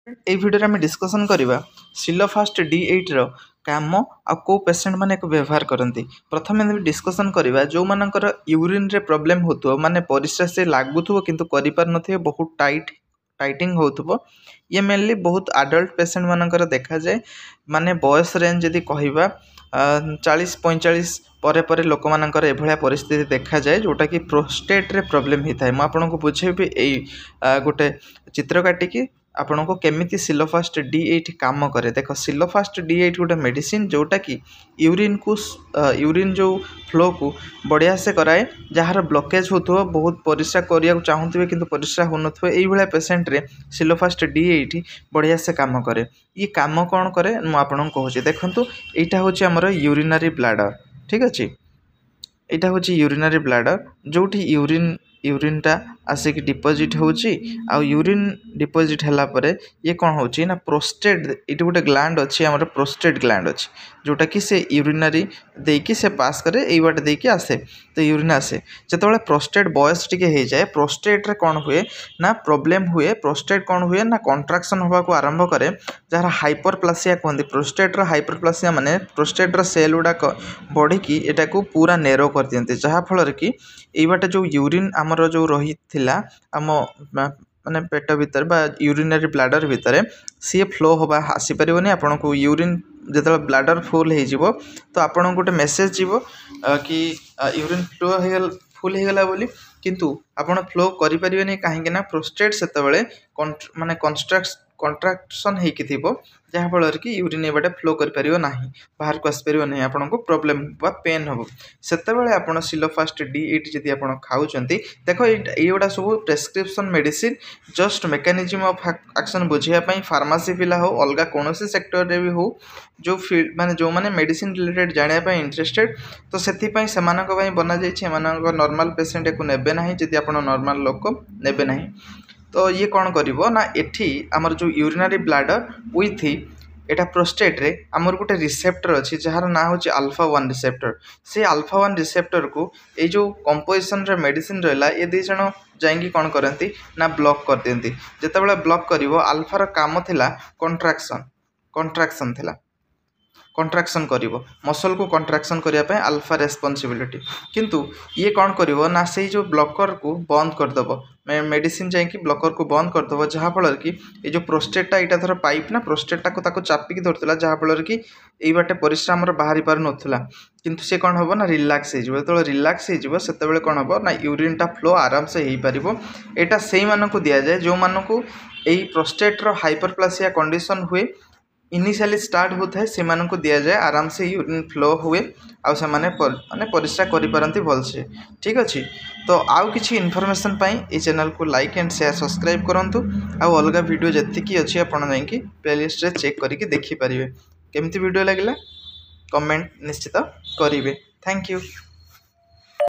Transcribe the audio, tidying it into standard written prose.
এই ভিডিওରେ ଆମେ डिस्कसन କରିବା सिलोफास्ट D8 ର काम आ को पेशेंट माने को व्यवहार करती। प्रथम डिस्कसन करवा जो मानकर यूरिन रे प्रॉब्लम होतो माने परिस्रा से लागुथबो किंतु करि पार नथिबो बहुत टाइटिंग होतो। ये मेनली बहुत एडल्ट पेशेंट मानकर देखा जाए माने बयस रेंज यदि कहवा 40-45 परे परे लोक मानकर एभलिया परिस्थिति देखा जाए जोटा कि प्रोस्टेट रे प्रॉब्लम होता है। मु आपनको बुझेबी एई गोटे चित्र काटिकी आपन को केमिति सिलोफास्ट D8 काम करे। देख सिलोफास्ट D8 गोटे मेडिसिन जोटा कि यूरिन जो फ्लो को बढ़िया से कराए जहार ब्लॉकेज होतो बहुत परिस्रा करिया चाहूथिबे किंतु परिस्रा होनथबे एई भलिया पेशेंट रे सिलोफास्ट D8 बढ़िया से काम करे। ये काम कौन करे मु आपन को कहूची देखंतु एटा होची हमर यूरिनरी ब्लैडर। ठीक अछि एटा होची यूरिनरी ब्लैडर जोठी यूरिनटा आसिक डिपोजिट होची आ यूरिन डिपोजिट हला परे ये कौन होची ना प्रोस्टेट इट गोटे ग्लैंड अच्छी हमर प्रोस्टेट ग्लैंड अच्छी जोटा कि से यूरिनरी देकी से पास करे एई बाटे देकी आसे तो यूरिन आसे जतबेले प्रोस्टेट बॉयस टिके हे जाए प्रोस्टेट रे कौन हुए ना प्रॉब्लम हुए। प्रोस्टेट कौन हुए ना कंट्राक्शन होबा को आरंभ करे जहार हाइपरप्लासिया कहंदी। प्रोस्टेट रो हाइपरप्लासिया माने प्रोस्टेट रो सेल गुडा बढ़ी की एटा को पूरा नेरो कर दियंते जहा फल कि एई बाटे जो यूरिन हमर जो रही थिला आम माने पेट भीतर बा यूरिनरी ब्लैडर भितर सी फ्लो होबा आसी परिवनी। आपन को यूरिन जतबे ब्लैडर फुल हे जिवो तो आपन गोटे मेसेज जिवो कि यूरिन फ्लो हे फुल हे गला बोली किंतु आपन फ्लो करि परिवेनी काहे ना प्रोस्टेट सेतबेले माने कंट्राक्शन हे कि थिबो जहा फल कि यूरिन एबाटे फ्लो करि परिवो नाही बाहर को आसी परिवो नाही आपन को प्रॉब्लम बा पेन हो सेतबेले आपन सिलोफास्ट D8 जदि आपन खाउचंती देखो एयोडा सब prescription medicine just mechanism of action बुझिया पई फार्मेसी पिला हो अलगा कोनोसी सेक्टर रे भी हो जो फील्ड माने जो माने मेडिसिन रिलेटेड जानिया पई इंटरेस्टेड तो सेति पई समानक पई बना जाई छै। मानक नॉर्मल पेशेंट को नेबे नाही जदि आपन नॉर्मल लोक नेबे नाही तो ये कौन करिवो ना एठी हमर जो urinary bladder with Etah prostate रे हमर गोटे रिसेप्टर अछि जहार ना होछि अल्फा 1 रिसेप्टर। से अल्फा 1 रिसेप्टर को ए जो कंपोजिशन रे मेडिसिन रहला ए दी जण जाईंगी कौन करंती ना ब्लॉक कर देंती। जेतेबेले ब्लॉक करिवो अल्फा रो काम थिला कंट्राक्शन थिला कंट्राक्शन करिवो मसल को कंट्राक्शन करिया पे अल्फा रेस्पोंसिबिलिटी किंतु ये कौन करिवो ना से जो ब्लॉकर को बंद कर दबो मेडिसिन जाई कि ब्लॉकर को बंद कर दबो जहा फल कि ये जो प्रोस्टेटटा एटा धर पाइप ना प्रोस्टेटटा को ताको चापिकी धरतला जहा फल कि एई बाटे परिश्रा हमर बाहरी पार नथला किंतु से कौन होबो ना रिलैक्स हे जिवो। तो रिलैक्स हे जिवो सेतेबेले कौन होबो ना यूरिनटा फ्लो आराम से हेई परिवो। एटा सेई मानन को दिया जाए जो मानन को एई प्रोस्टेट रो हाइपरप्लासिया कंडीशन हुए इनिशियली स्टार्ट होता है से मानन को दिया जाए आराम से यूरिन फ्लो हुए आउ से माने परिश्रा करि पारंती भल से। ठीक अछि तो आउ किछि इन्फॉर्मेशन पाई ए चैनल को लाइक एंड शेयर सब्सक्राइब करंतु आउ अलगा वीडियो जति की अछि आपण जाई कि प्लेलिस्ट रे चेक करि के देखि परिबे। केमती वीडियो लागिला कमेंट निश्चित करिवे। Thank you.